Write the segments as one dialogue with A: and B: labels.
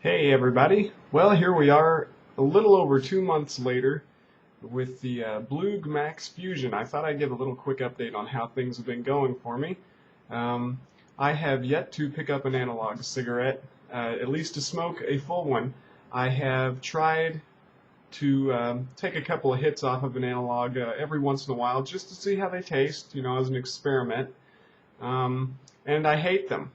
A: Hey everybody! Well, here we are a little over 2 months later with the Bloog MaxxFusion. I thought I'd give a little quick update on how things have been going for me. Um, I have yet to pick up an analog cigarette, at least to smoke a full one. I have tried to take a couple of hits off of an analog every once in a while just to see how they taste, as an experiment. And I hate them.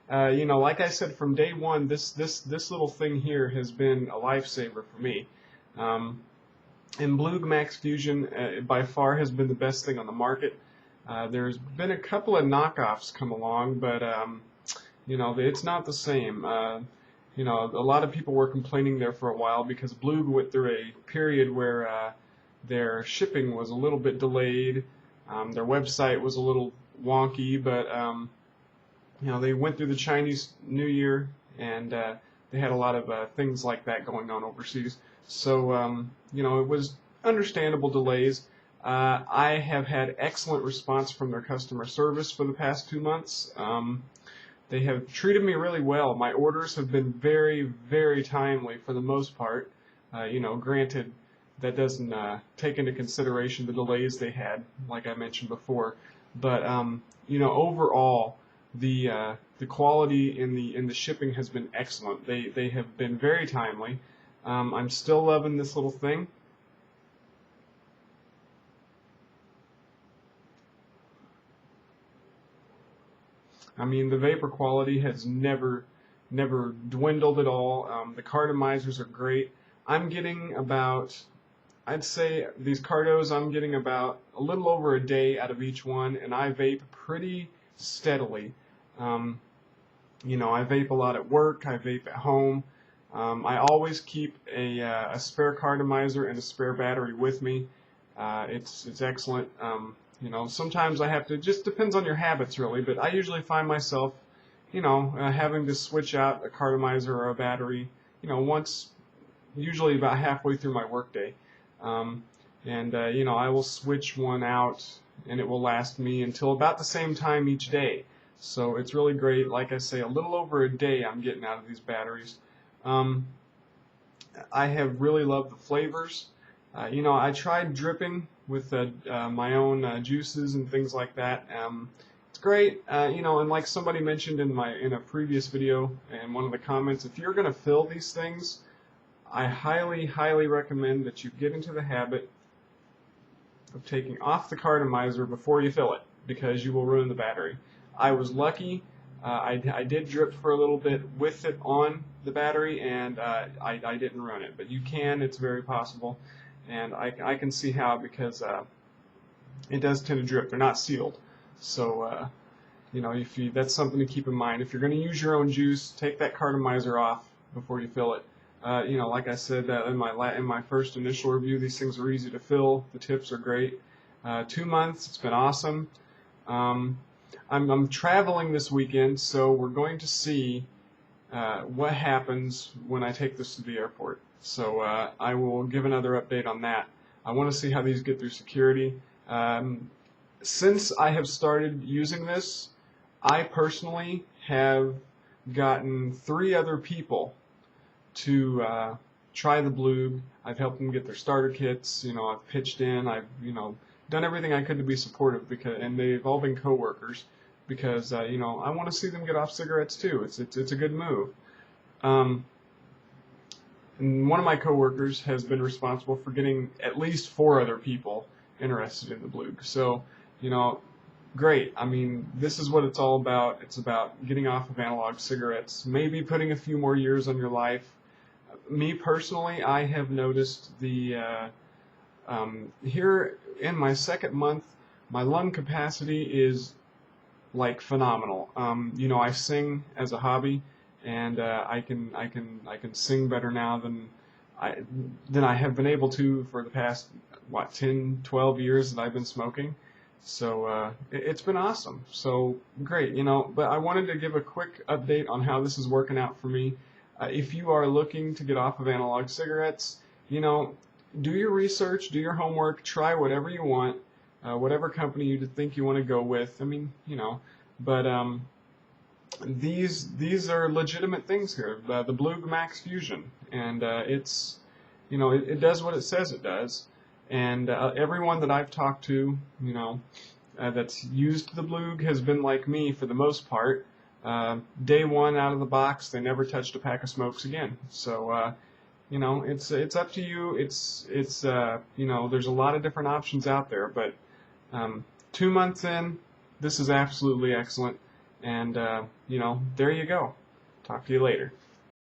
A: Like I said from day one, this little thing here has been a lifesaver for me. Um, and Bloog MaxxFusion by far has been the best thing on the market. There's been a couple of knockoffs come along, but it's not the same. A lot of people were complaining there for a while because Bloog went through a period where their shipping was a little bit delayed. Their website was a little wonky, but they went through the Chinese New Year, and they had a lot of things like that going on overseas. So it was understandable delays. I have had excellent response from their customer service for the past 2 months. They have treated me really well. My orders have been very, very timely for the most part. Granted, that doesn't take into consideration the delays they had, like I mentioned before. But overall, the quality in the shipping has been excellent. They have been very timely. I'm still loving this little thing. I mean, the vapor quality has never dwindled at all. The cartomizers are great. I'm getting about, I'd say these cartos, I'm getting about a little over a day out of each one, and I vape pretty steadily. I vape a lot at work, I vape at home. I always keep a spare cartomizer and a spare battery with me. It's excellent. Sometimes I have to, just depends on your habits really, but I usually find myself, having to switch out a cartomizer or a battery, once, usually about halfway through my workday. I will switch one out and it will last me until about the same time each day. So it's really great. Like I say, a little over a day I'm getting out of these batteries. I have really loved the flavors. I tried dripping with my own juices and things like that. It's great, and like somebody mentioned in a previous video in one of the comments, if you're going to fill these things, I highly, highly recommend that you get into the habit of taking off the cartomizer before you fill it, because you will ruin the battery. I was lucky. I did drip for a little bit with it on the battery, and I didn't ruin it. But you can, it's very possible. And I can see how, because it does tend to drip. They're not sealed. So, that's something to keep in mind. If you're going to use your own juice, take that cartomizer off before you fill it. Like I said in my first initial review, these things are easy to fill. The tips are great. 2 months, it's been awesome. I'm traveling this weekend, so we're going to see what happens when I take this to the airport. So I will give another update on that. I want to see how these get through security. Since I have started using this, I personally have gotten 3 other people to try the Bloog. I've helped them get their starter kits. I've pitched in. I've done everything I could to be supportive, and they've all been coworkers, because I want to see them get off cigarettes too. It's a good move. And one of my coworkers has been responsible for getting at least 4 other people interested in the Bloog. So, great. I mean, this is what it's all about. It's about getting off of analog cigarettes, maybe putting a few more years on your life. Me personally, I have noticed here in my 2nd month, my lung capacity is like phenomenal. I sing as a hobby, and I can sing better now than I have been able to for the past 10, 12 years that I've been smoking. So it's been awesome. So great, But I wanted to give a quick update on how this is working out for me. If you are looking to get off of analog cigarettes, do your research, do your homework, try whatever you want, whatever company you think you want to go with. I mean, but these are legitimate things here. The Bloog MaxxFusion, and it's, you know, it does what it says it does. And everyone that I've talked to, you know, that's used the Bloog has been like me for the most part. Day one out of the box, they never touched a pack of smokes again. So, you know, it's up to you. It's you know, there's a lot of different options out there, but 2 months in, this is absolutely excellent. And you know, there you go. Talk to you later.